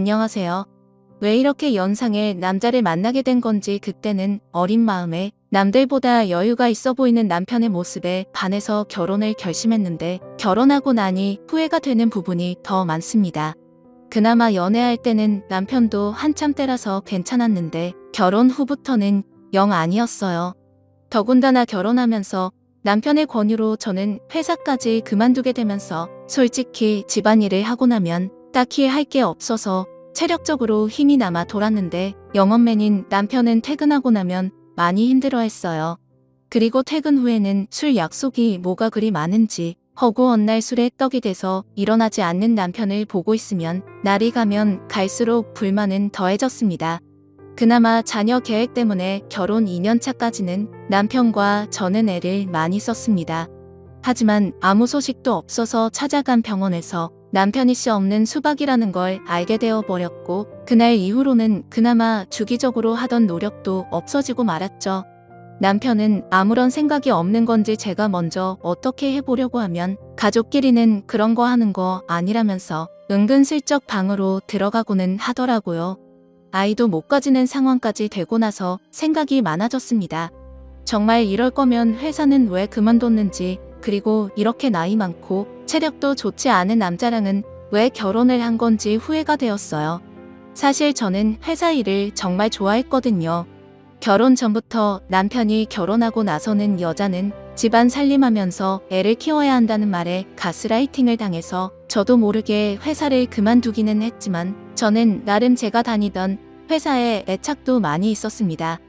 안녕하세요. 왜 이렇게 연상의 남자를 만나게 된 건지 그때는 어린 마음에 남들보다 여유가 있어 보이는 남편의 모습에 반해서 결혼을 결심했는데 결혼하고 나니 후회가 되는 부분이 더 많습니다. 그나마 연애할 때는 남편도 한참 때라서 괜찮았는데 결혼 후부터는 영 아니었어요. 더군다나 결혼하면서 남편의 권유로 저는 회사까지 그만두게 되면서 솔직히 집안일을 하고 나면 딱히 할 게 없어서 체력적으로 힘이 남아 돌았는데 영업맨인 남편은 퇴근하고 나면 많이 힘들어했어요. 그리고 퇴근 후에는 술 약속이 뭐가 그리 많은지 허구한 날 술에 떡이 돼서 일어나지 않는 남편을 보고 있으면 날이 가면 갈수록 불만은 더해졌습니다. 그나마 자녀 계획 때문에 결혼 2년 차까지는 남편과 저는 애를 많이 썼습니다. 하지만 아무 소식도 없어서 찾아간 병원에서 남편이 씨 없는 수박이라는 걸 알게 되어 버렸고 그날 이후로는 그나마 주기적으로 하던 노력도 없어지고 말았죠. 남편은 아무런 생각이 없는 건지 제가 먼저 어떻게 해보려고 하면 가족끼리는 그런 거 하는 거 아니라면서 은근슬쩍 방으로 들어가고는 하더라고요. 아이도 못 가지는 상황까지 되고 나서 생각이 많아졌습니다. 정말 이럴 거면 회사는 왜 그만뒀는지 그리고 이렇게 나이 많고 체력도 좋지 않은 남자랑은 왜 결혼을 한 건지 후회가 되었어요. 사실 저는 회사 일을 정말 좋아했거든요. 결혼 전부터 남편이 결혼하고 나서는 여자는 집안 살림하면서 애를 키워야 한다는 말에 가스라이팅을 당해서 저도 모르게 회사를 그만두기는 했지만 저는 나름 제가 다니던 회사에 애착도 많이 있었습니다.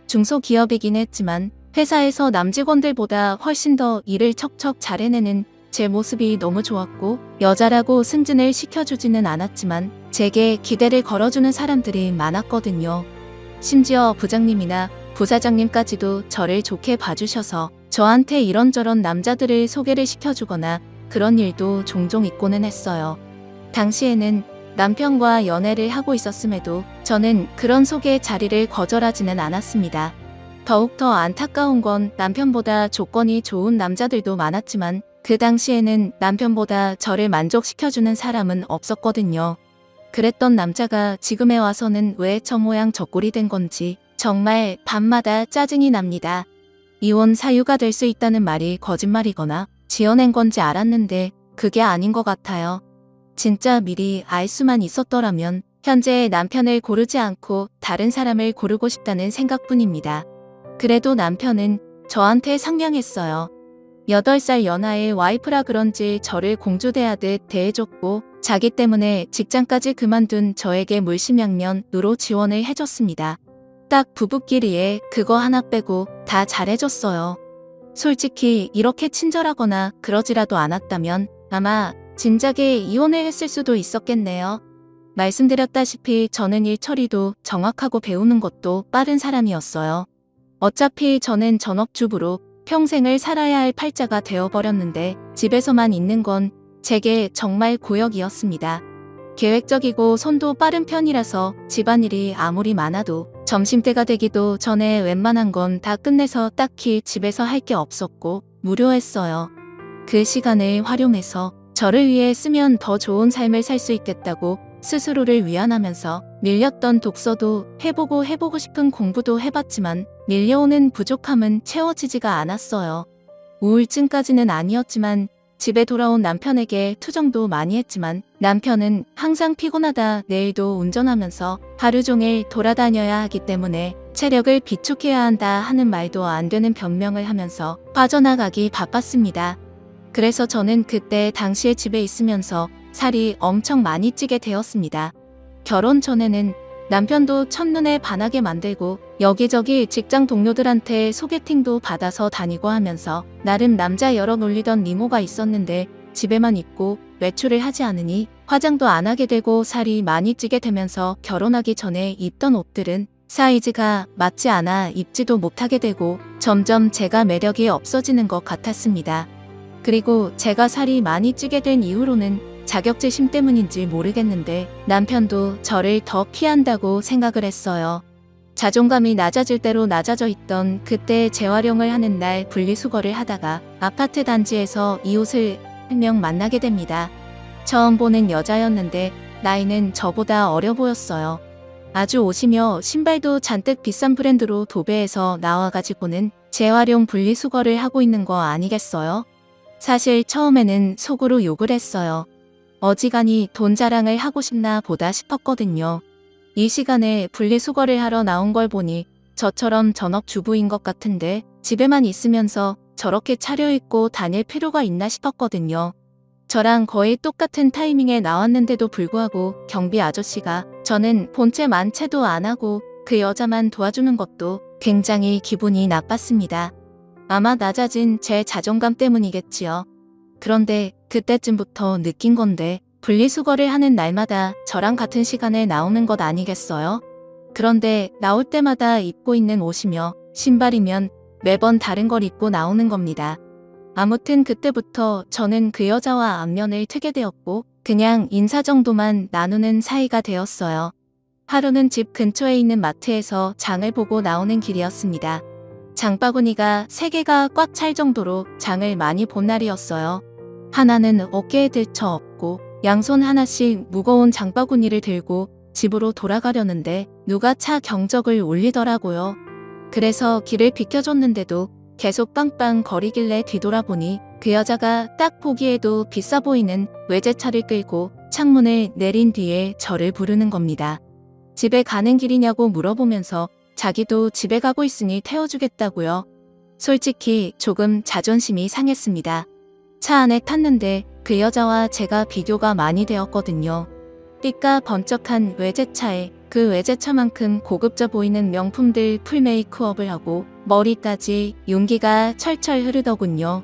중소기업이긴 했지만 회사에서 남직원들보다 훨씬 더 일을 척척 잘 해내는 제 모습이 너무 좋았고 여자라고 승진을 시켜주지는 않았지만 제게 기대를 걸어주는 사람들이 많았거든요. 심지어 부장님이나 부사장님까지도 저를 좋게 봐주셔서 저한테 이런저런 남자들을 소개를 시켜주거나 그런 일도 종종 있고는 했어요. 당시에는 남편과 연애를 하고 있었음에도 저는 그런 소개 자리를 거절하지는 않았습니다. 더욱더 안타까운 건 남편보다 조건이 좋은 남자들도 많았지만 그 당시에는 남편보다 저를 만족시켜주는 사람은 없었거든요. 그랬던 남자가 지금에 와서는 왜 저 모양 저 꼴이 된 건지 정말 밤마다 짜증이 납니다. 이혼 사유가 될 수 있다는 말이 거짓말이거나 지어낸 건지 알았는데 그게 아닌 것 같아요. 진짜 미리 알 수만 있었더라면 현재의 남편을 고르지 않고 다른 사람을 고르고 싶다는 생각뿐입니다. 그래도 남편은 저한테 상냥했어요. 8살 연하의 와이프라 그런지 저를 공주대하듯 대해줬고 자기 때문에 직장까지 그만둔 저에게 물심양면으로 지원을 해줬습니다. 딱 부부끼리에 그거 하나 빼고 다 잘해줬어요. 솔직히 이렇게 친절하거나 그러지라도 않았다면 아마 진작에 이혼을 했을 수도 있었겠네요. 말씀드렸다시피 저는 일 처리도 정확하고 배우는 것도 빠른 사람이었어요. 어차피 저는 전업주부로 평생을 살아야 할 팔자가 되어버렸는데 집에서만 있는 건 제게 정말 고역이었습니다. 계획적이고 손도 빠른 편이라서 집안일이 아무리 많아도 점심때가 되기도 전에 웬만한 건 다 끝내서 딱히 집에서 할 게 없었고 무료했어요. 그 시간을 활용해서 저를 위해 쓰면 더 좋은 삶을 살 수 있겠다고 스스로를 위안하면서 밀렸던 독서도 해보고 싶은 공부도 해봤지만 밀려오는 부족함은 채워지지가 않았어요. 우울증까지는 아니었지만 집에 돌아온 남편에게 투정도 많이 했지만 남편은 항상 피곤하다 내일도 운전하면서 하루 종일 돌아다녀야 하기 때문에 체력을 비축해야 한다 하는 말도 안 되는 변명을 하면서 빠져나가기 바빴습니다. 그래서 저는 그때 당시에 집에 있으면서 살이 엄청 많이 찌게 되었습니다. 결혼 전에는 남편도 첫눈에 반하게 만들고 여기저기 직장 동료들한테 소개팅도 받아서 다니고 하면서 나름 남자 여러 놀리던 미모가 있었는데 집에만 있고 외출을 하지 않으니 화장도 안 하게 되고 살이 많이 찌게 되면서 결혼하기 전에 입던 옷들은 사이즈가 맞지 않아 입지도 못하게 되고 점점 제가 매력이 없어지는 것 같았습니다. 그리고 제가 살이 많이 찌게 된 이후로는 자격지심 때문인지 모르겠는데 남편도 저를 더 피한다고 생각을 했어요. 자존감이 낮아질 대로 낮아져 있던 그때 재활용을 하는 날 분리수거를 하다가 아파트 단지에서 이웃을 한 명 만나게 됩니다. 처음 보는 여자였는데 나이는 저보다 어려 보였어요. 아주 옷이며 신발도 잔뜩 비싼 브랜드로 도배해서 나와가지고는 재활용 분리수거를 하고 있는 거 아니겠어요? 사실 처음에는 속으로 욕을 했어요. 어지간히 돈 자랑을 하고 싶나 보다 싶었거든요. 이 시간에 분리수거를 하러 나온 걸 보니 저처럼 전업주부인 것 같은데 집에만 있으면서 저렇게 차려입고 다닐 필요가 있나 싶었거든요. 저랑 거의 똑같은 타이밍에 나왔는데도 불구하고 경비 아저씨가 저는 본체 만체도 안 하고 그 여자만 도와주는 것도 굉장히 기분이 나빴습니다. 아마 낮아진 제 자존감 때문이겠지요. 그런데 그때쯤부터 느낀 건데 분리수거를 하는 날마다 저랑 같은 시간에 나오는 것 아니겠어요? 그런데 나올 때마다 입고 있는 옷이며 신발이면 매번 다른 걸 입고 나오는 겁니다. 아무튼 그때부터 저는 그 여자와 안면을 트게 되었고 그냥 인사 정도만 나누는 사이가 되었어요. 하루는 집 근처에 있는 마트에서 장을 보고 나오는 길이었습니다. 장바구니가 3개가 꽉 찰 정도로 장을 많이 본 날이었어요. 하나는 어깨에 들쳐 업고 양손 하나씩 무거운 장바구니를 들고 집으로 돌아가려는데 누가 차 경적을 울리더라고요. 그래서 길을 비켜줬는데도 계속 빵빵 거리길래 뒤돌아보니 그 여자가 딱 보기에도 비싸 보이는 외제차를 끌고 창문을 내린 뒤에 저를 부르는 겁니다. 집에 가는 길이냐고 물어보면서 자기도 집에 가고 있으니 태워주겠다고요. 솔직히 조금 자존심이 상했습니다. 차 안에 탔는데 그 여자와 제가 비교가 많이 되었거든요. 삐까 번쩍한 외제차에 그 외제차만큼 고급져 보이는 명품들 풀 메이크업을 하고 머리까지 윤기가 철철 흐르더군요.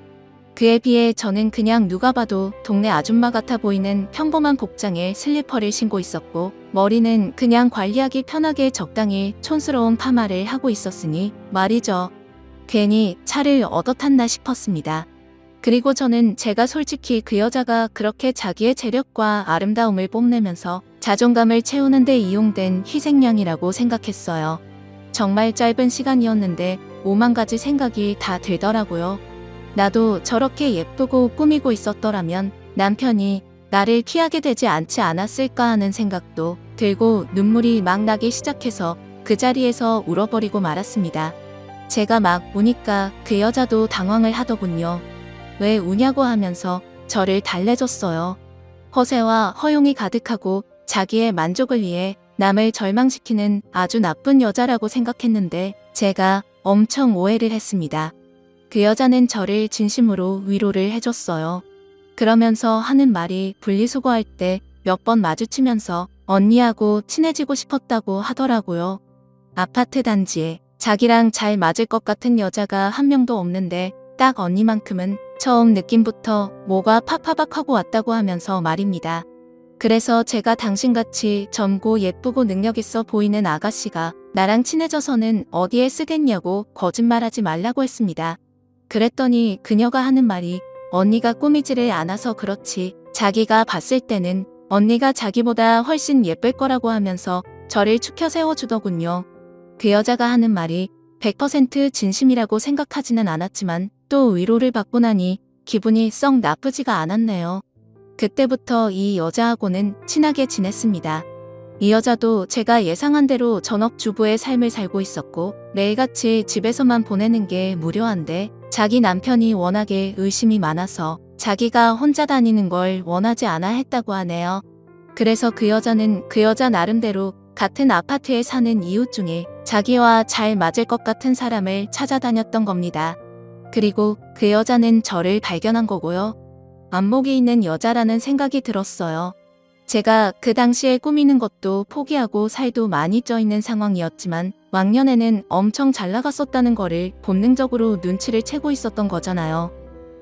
그에 비해 저는 그냥 누가 봐도 동네 아줌마 같아 보이는 평범한 복장에 슬리퍼를 신고 있었고 머리는 그냥 관리하기 편하게 적당히 촌스러운 파마를 하고 있었으니 말이죠. 괜히 차를 얻어 탔나 싶었습니다. 그리고 저는 제가 솔직히 그 여자가 그렇게 자기의 재력과 아름다움을 뽐내면서 자존감을 채우는 데 이용된 희생양이라고 생각했어요. 정말 짧은 시간이었는데 오만 가지 생각이 다 들더라고요. 나도 저렇게 예쁘고 꾸미고 있었더라면 남편이 나를 피하게 되지 않지 않았을까 하는 생각도 들고 눈물이 막 나기 시작해서 그 자리에서 울어버리고 말았습니다. 제가 막 우니까 그 여자도 당황을 하더군요. 왜 우냐고 하면서 저를 달래줬어요. 허세와 허용이 가득하고 자기의 만족을 위해 남을 절망시키는 아주 나쁜 여자라고 생각했는데 제가 엄청 오해를 했습니다. 그 여자는 저를 진심으로 위로를 해줬어요. 그러면서 하는 말이 분리수거할 때 몇 번 마주치면서 언니하고 친해지고 싶었다고 하더라고요. 아파트 단지에 자기랑 잘 맞을 것 같은 여자가 한 명도 없는데 딱 언니만큼은 처음 느낌부터 뭐가 팍팍하고 왔다고 하면서 말입니다. 그래서 제가 당신같이 젊고 예쁘고 능력있어 보이는 아가씨가 나랑 친해져서는 어디에 쓰겠냐고 거짓말하지 말라고 했습니다. 그랬더니 그녀가 하는 말이 언니가 꾸미지를 않아서 그렇지 자기가 봤을 때는 언니가 자기보다 훨씬 예쁠 거라고 하면서 저를 추켜 세워주더군요. 그 여자가 하는 말이 100% 진심이라고 생각하지는 않았지만 또 위로를 받고 나니 기분이 썩 나쁘지가 않았네요. 그때부터 이 여자하고는 친하게 지냈습니다. 이 여자도 제가 예상한 대로 전업주부의 삶을 살고 있었고 매일같이 집에서만 보내는 게 무료한데 자기 남편이 워낙에 의심이 많아서 자기가 혼자 다니는 걸 원하지 않아 했다고 하네요. 그래서 그 여자는 그 여자 나름대로 같은 아파트에 사는 이웃 중에 자기와 잘 맞을 것 같은 사람을 찾아다녔던 겁니다. 그리고 그 여자는 저를 발견한 거고요. 안목이 있는 여자라는 생각이 들었어요. 제가 그 당시에 꾸미는 것도 포기하고 살도 많이 쪄 있는 상황이었지만 왕년에는 엄청 잘 나갔었다는 거를 본능적으로 눈치를 채고 있었던 거잖아요.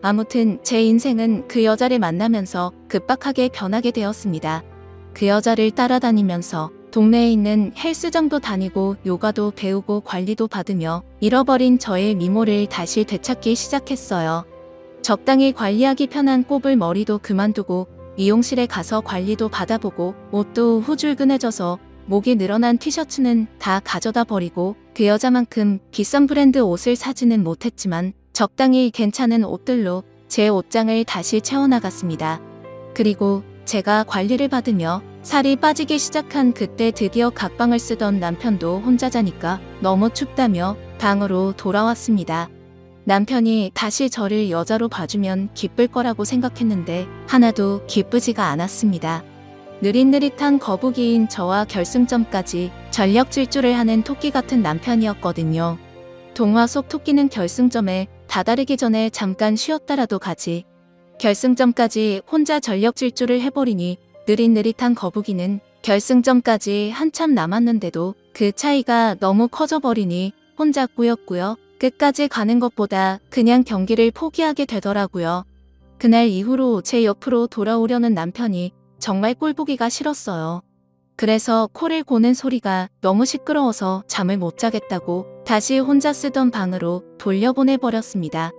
아무튼 제 인생은 그 여자를 만나면서 급박하게 변하게 되었습니다. 그 여자를 따라다니면서 동네에 있는 헬스장도 다니고 요가도 배우고 관리도 받으며 잃어버린 저의 미모를 다시 되찾기 시작했어요. 적당히 관리하기 편한 꼽을 머리도 그만두고 미용실에 가서 관리도 받아보고 옷도 후줄근해져서 목이 늘어난 티셔츠는 다 가져다 버리고 그 여자만큼 비싼 브랜드 옷을 사지는 못했지만 적당히 괜찮은 옷들로 제 옷장을 다시 채워나갔습니다. 그리고 제가 관리를 받으며 살이 빠지기 시작한 그때 드디어 각방을 쓰던 남편도 혼자 자니까 너무 춥다며 방으로 돌아왔습니다. 남편이 다시 저를 여자로 봐주면 기쁠 거라고 생각했는데 하나도 기쁘지가 않았습니다. 느릿느릿한 거북이인 저와 결승점까지 전력 질주를 하는 토끼 같은 남편이었거든요. 동화 속 토끼는 결승점에 다다르기 전에 잠깐 쉬었다라도 가지. 결승점까지 혼자 전력 질주를 해버리니 느릿느릿한 거북이는 결승점까지 한참 남았는데도 그 차이가 너무 커져버리니 혼자 꾸역꾸역 끝까지 가는 것보다 그냥 경기를 포기하게 되더라고요. 그날 이후로 제 옆으로 돌아오려는 남편이 정말 꼴보기가 싫었어요. 그래서 코를 고는 소리가 너무 시끄러워서 잠을 못 자겠다고 다시 혼자 쓰던 방으로 돌려보내버렸습니다.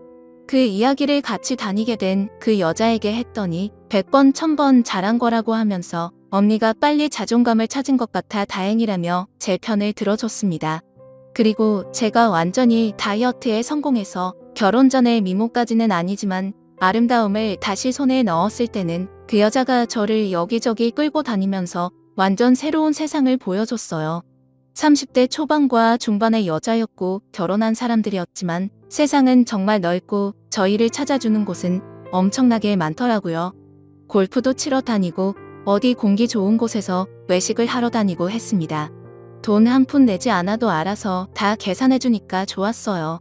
그 이야기를 같이 다니게 된 그 여자에게 했더니 100번 1000번 잘한 거라고 하면서 언니가 빨리 자존감을 찾은 것 같아 다행이라며 제 편을 들어줬습니다. 그리고 제가 완전히 다이어트에 성공해서 결혼 전에 미모까지는 아니지만 아름다움을 다시 손에 넣었을 때는 그 여자가 저를 여기저기 끌고 다니면서 완전 새로운 세상을 보여줬어요. 30대 초반과 중반의 여자였고 결혼한 사람들이었지만 세상은 정말 넓고 저희를 찾아주는 곳은 엄청나게 많더라고요. 골프도 치러 다니고 어디 공기 좋은 곳에서 외식을 하러 다니고 했습니다. 돈 한 푼 내지 않아도 알아서 다 계산해주니까 좋았어요.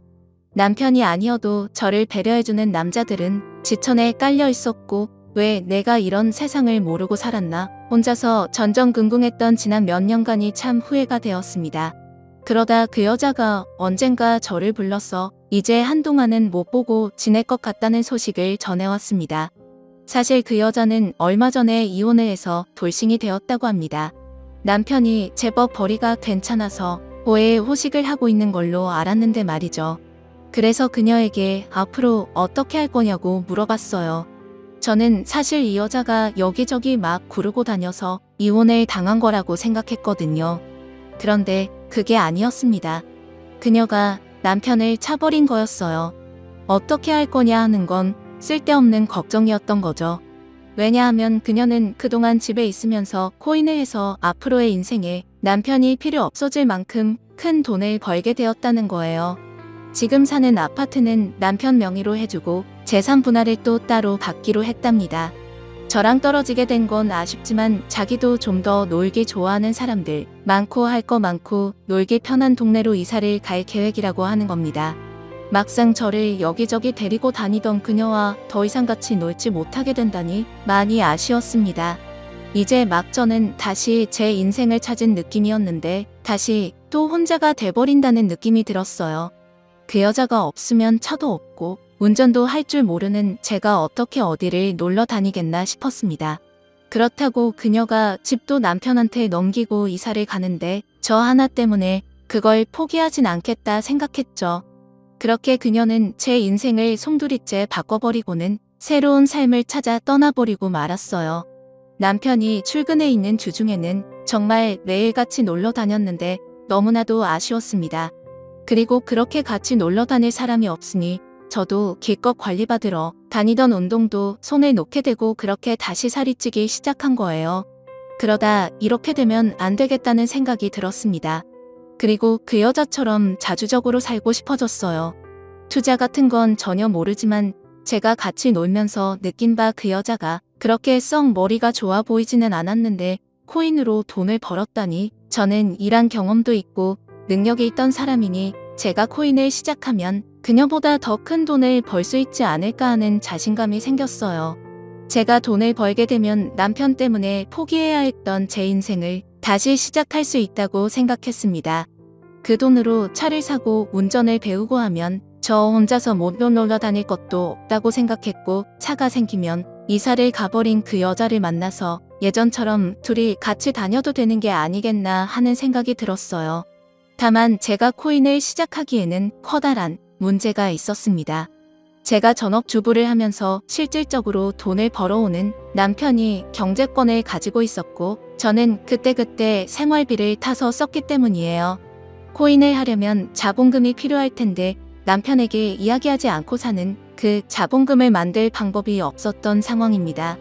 남편이 아니어도 저를 배려해주는 남자들은 지천에 깔려 있었고 왜 내가 이런 세상을 모르고 살았나 혼자서 전전긍긍했던 지난 몇 년간이 참 후회가 되었습니다. 그러다 그 여자가 언젠가 저를 불러서 이제 한동안은 못 보고 지낼 것 같다는 소식을 전해왔습니다. 사실 그 여자는 얼마 전에 이혼을 해서 돌싱이 되었다고 합니다. 남편이 제법 벌이가 괜찮아서 호에 호식을 하고 있는 걸로 알았는데 말이죠. 그래서 그녀에게 앞으로 어떻게 할 거냐고 물어봤어요. 저는 사실 이 여자가 여기저기 막 구르고 다녀서 이혼을 당한 거라고 생각했거든요. 그런데 그게 아니었습니다. 그녀가 남편을 차버린 거였어요. 어떻게 할 거냐 하는 건 쓸데없는 걱정이었던 거죠. 왜냐하면 그녀는 그동안 집에 있으면서 코인을 해서 앞으로의 인생에 남편이 필요 없어질 만큼 큰 돈을 벌게 되었다는 거예요. 지금 사는 아파트는 남편 명의로 해주고 재산 분할을 또 따로 받기로 했답니다. 저랑 떨어지게 된 건 아쉽지만 자기도 좀 더 놀기 좋아하는 사람들 많고 할 거 많고 놀기 편한 동네로 이사를 갈 계획이라고 하는 겁니다. 막상 저를 여기저기 데리고 다니던 그녀와 더 이상 같이 놀지 못하게 된다니 많이 아쉬웠습니다. 이제 막 저는 다시 제 인생을 찾은 느낌이었는데 다시 또 혼자가 돼버린다는 느낌이 들었어요. 그 여자가 없으면 차도 없고 운전도 할 줄 모르는 제가 어떻게 어디를 놀러 다니겠나 싶었습니다. 그렇다고 그녀가 집도 남편한테 넘기고 이사를 가는데 저 하나 때문에 그걸 포기하진 않겠다 생각했죠. 그렇게 그녀는 제 인생을 송두리째 바꿔버리고는 새로운 삶을 찾아 떠나버리고 말았어요. 남편이 출근해 있는 주중에는 정말 매일같이 놀러 다녔는데 너무나도 아쉬웠습니다. 그리고 그렇게 같이 놀러 다닐 사람이 없으니 저도 기껏 관리받으러 다니던 운동도 손에 놓게 되고 그렇게 다시 살이 찌기 시작한 거예요. 그러다 이렇게 되면 안 되겠다는 생각이 들었습니다. 그리고 그 여자처럼 자주적으로 살고 싶어졌어요. 투자 같은 건 전혀 모르지만 제가 같이 놀면서 느낀 바 그 여자가 그렇게 썩 머리가 좋아 보이지는 않았는데 코인으로 돈을 벌었다니 저는 일한 경험도 있고 능력이 있던 사람이니 제가 코인을 시작하면 그녀보다 더 큰 돈을 벌 수 있지 않을까 하는 자신감이 생겼어요. 제가 돈을 벌게 되면 남편 때문에 포기해야 했던 제 인생을 다시 시작할 수 있다고 생각했습니다. 그 돈으로 차를 사고 운전을 배우고 하면 저 혼자서 못 놀러 다닐 것도 없다고 생각했고 차가 생기면 이사를 가버린 그 여자를 만나서 예전처럼 둘이 같이 다녀도 되는 게 아니겠나 하는 생각이 들었어요. 다만 제가 코인을 시작하기에는 커다란 문제가 있었습니다. 제가 전업주부를 하면서 실질적으로 돈을 벌어오는 남편이 경제권을 가지고 있었고 저는 그때그때 생활비를 타서 썼기 때문이에요. 코인을 하려면 자본금이 필요할 텐데 남편에게 이야기하지 않고 사는 그 자본금을 만들 방법이 없었던 상황입니다.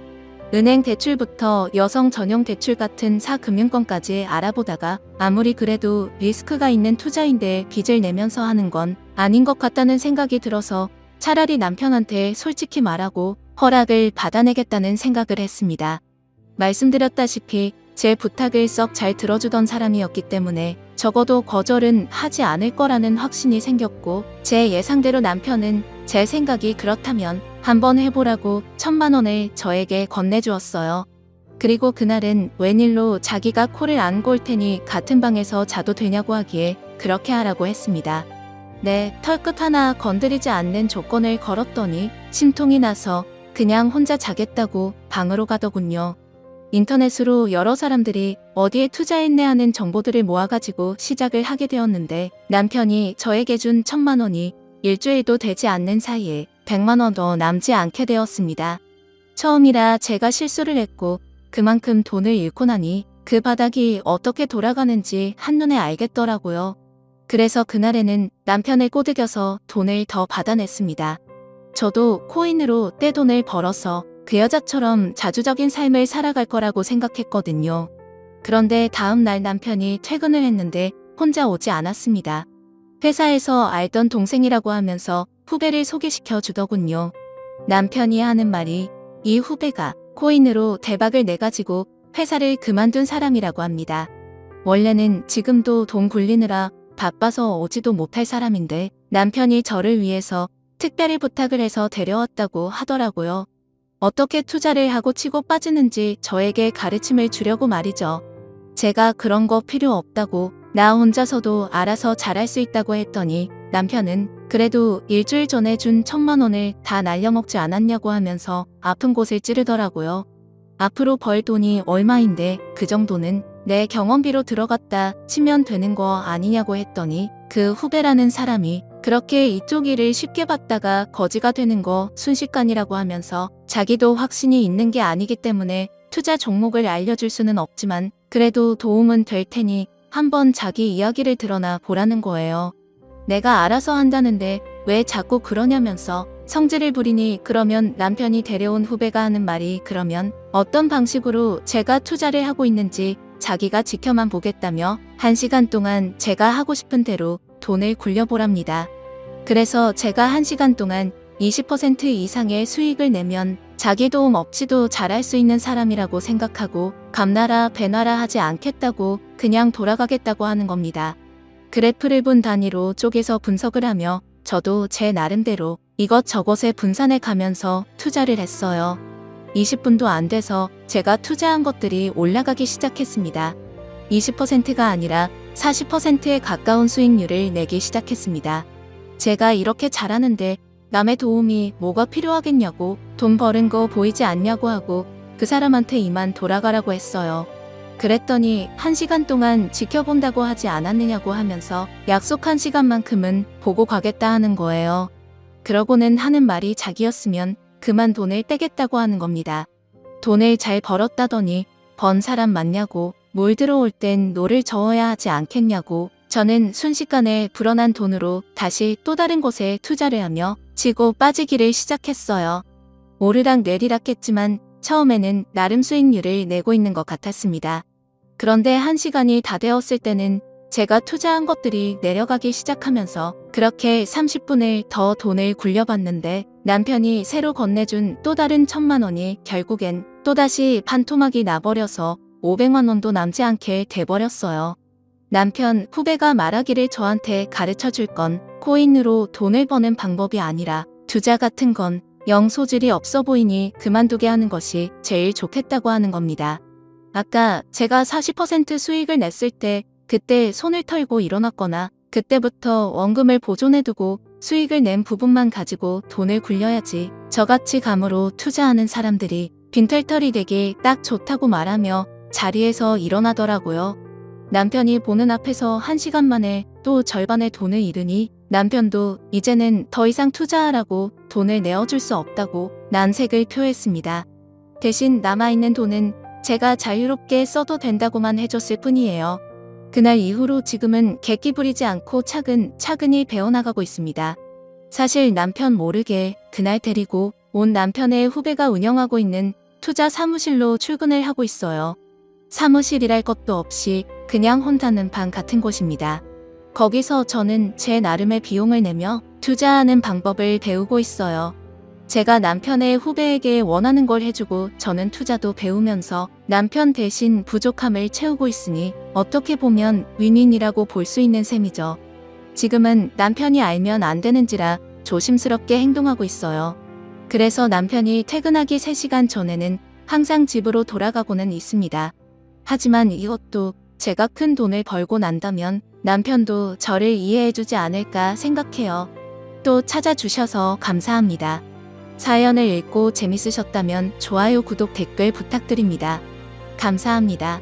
은행 대출부터 여성 전용 대출 같은 사금융권까지 알아보다가 아무리 그래도 리스크가 있는 투자인데 빚을 내면서 하는 건 아닌 것 같다는 생각이 들어서 차라리 남편한테 솔직히 말하고 허락을 받아내겠다는 생각을 했습니다. 말씀드렸다시피 제 부탁을 썩 잘 들어주던 사람이었기 때문에 적어도 거절은 하지 않을 거라는 확신이 생겼고, 제 예상대로 남편은 제 생각이 그렇다면 한번 해보라고 1,000만 원을 저에게 건네주었어요. 그리고 그날은 웬일로 자기가 코를 안 골 테니 같은 방에서 자도 되냐고 하기에 그렇게 하라고 했습니다. 네, 털끝 하나 건드리지 않는 조건을 걸었더니 심통이 나서 그냥 혼자 자겠다고 방으로 가더군요. 인터넷으로 여러 사람들이 어디에 투자했네 하는 정보들을 모아가지고 시작을 하게 되었는데, 남편이 저에게 준 1,000만 원이 일주일도 되지 않는 사이에 100만 원도 남지 않게 되었습니다. 처음이라 제가 실수를 했고 그만큼 돈을 잃고 나니 그 바닥이 어떻게 돌아가는지 한눈에 알겠더라고요. 그래서 그날에는 남편을 꼬드겨서 돈을 더 받아냈습니다. 저도 코인으로 떼돈을 벌어서 그 여자처럼 자주적인 삶을 살아갈 거라고 생각했거든요. 그런데 다음 날 남편이 퇴근을 했는데 혼자 오지 않았습니다. 회사에서 알던 동생이라고 하면서 후배를 소개시켜 주더군요. 남편이 하는 말이 이 후배가 코인으로 대박을 내가지고 회사를 그만둔 사람이라고 합니다. 원래는 지금도 돈 굴리느라 바빠서 오지도 못할 사람인데 남편이 저를 위해서 특별히 부탁을 해서 데려왔다고 하더라고요. 어떻게 투자를 하고 치고 빠지는지 저에게 가르침을 주려고 말이죠. 제가 그런 거 필요 없다고, 나 혼자서도 알아서 잘할 수 있다고 했더니 남편은 그래도 일주일 전에 준 1,000만 원을 다 날려먹지 않았냐고 하면서 아픈 곳을 찌르더라고요. 앞으로 벌 돈이 얼마인데 그 정도는 내 경험비로 들어갔다 치면 되는 거 아니냐고 했더니 그 후배라는 사람이 그렇게 이쪽 일을 쉽게 받다가 거지가 되는 거 순식간이라고 하면서 자기도 확신이 있는 게 아니기 때문에 투자 종목을 알려줄 수는 없지만 그래도 도움은 될 테니 한번 자기 이야기를 들어나 보라는 거예요. 내가 알아서 한다는데 왜 자꾸 그러냐면서 성질을 부리니, 그러면 남편이 데려온 후배가 하는 말이 그러면 어떤 방식으로 제가 투자를 하고 있는지 자기가 지켜만 보겠다며 1시간 동안 제가 하고 싶은 대로 돈을 굴려보랍니다. 그래서 제가 1시간 동안 20% 이상의 수익을 내면 자기 도움 없이도 잘할 수 있는 사람이라고 생각하고 감나라 배나라 하지 않겠다고 그냥 돌아가겠다고 하는 겁니다. 그래프를 분 단위로 쪼개서 분석을 하며 저도 제 나름대로 이것저것에 분산해 가면서 투자를 했어요. 20분도 안 돼서 제가 투자한 것들이 올라가기 시작했습니다. 20%가 아니라 40%에 가까운 수익률을 내기 시작했습니다. 제가 이렇게 잘하는데 남의 도움이 뭐가 필요하겠냐고, 돈 버는 거 보이지 않냐고 하고 그 사람한테 이만 돌아가라고 했어요. 그랬더니 1시간 동안 지켜본다고 하지 않았느냐고 하면서 약속한 시간만큼은 보고 가겠다 하는 거예요. 그러고는 하는 말이 자기였으면 그만 돈을 떼겠다고 하는 겁니다. 돈을 잘 벌었다더니 번 사람 맞냐고, 물 들어올 땐 노를 저어야 하지 않겠냐고. 저는 순식간에 불어난 돈으로 다시 또 다른 곳에 투자를 하며 치고 빠지기를 시작했어요. 오르락 내리락 했지만 처음에는 나름 수익률을 내고 있는 것 같았습니다. 그런데 1시간이 다 되었을 때는 제가 투자한 것들이 내려가기 시작하면서 그렇게 30분을 더 돈을 굴려봤는데 남편이 새로 건네준 또 다른 1,000만 원이 결국엔 또다시 반토막이 나버려서 500만 원도 남지 않게 돼버렸어요. 남편 후배가 말하기를 저한테 가르쳐 줄 건 코인으로 돈을 버는 방법이 아니라 투자 같은 건 영 소질이 없어 보이니 그만두게 하는 것이 제일 좋겠다고 하는 겁니다. 아까 제가 40% 수익을 냈을 때 그때 손을 털고 일어났거나 그때부터 원금을 보존해두고 수익을 낸 부분만 가지고 돈을 굴려야지, 저같이 감으로 투자하는 사람들이 빈털털이 되기 딱 좋다고 말하며 자리에서 일어나더라고요. 남편이 보는 앞에서 1시간 만에 또 절반의 돈을 잃으니 남편도 이제는 더 이상 투자하라고 돈을 내어줄 수 없다고 난색을 표했습니다. 대신 남아있는 돈은 제가 자유롭게 써도 된다고만 해줬을 뿐이에요. 그날 이후로 지금은 객기 부리지 않고 차근차근히 배워나가고 있습니다. 사실 남편 모르게 그날 데리고 온 남편의 후배가 운영하고 있는 투자 사무실로 출근을 하고 있어요. 사무실이랄 것도 없이 그냥 혼자는 방 같은 곳입니다. 거기서 저는 제 나름의 비용을 내며 투자하는 방법을 배우고 있어요. 제가 남편의 후배에게 원하는 걸 해주고 저는 투자도 배우면서 남편 대신 부족함을 채우고 있으니 어떻게 보면 윈윈이라고 볼 수 있는 셈이죠. 지금은 남편이 알면 안 되는지라 조심스럽게 행동하고 있어요. 그래서 남편이 퇴근하기 3시간 전에는 항상 집으로 돌아가고는 있습니다. 하지만 이것도 제가 큰 돈을 벌고 난다면 남편도 저를 이해해주지 않을까 생각해요. 또 찾아주셔서 감사합니다. 사연을 읽고 재밌으셨다면 좋아요, 구독, 댓글 부탁드립니다. 감사합니다.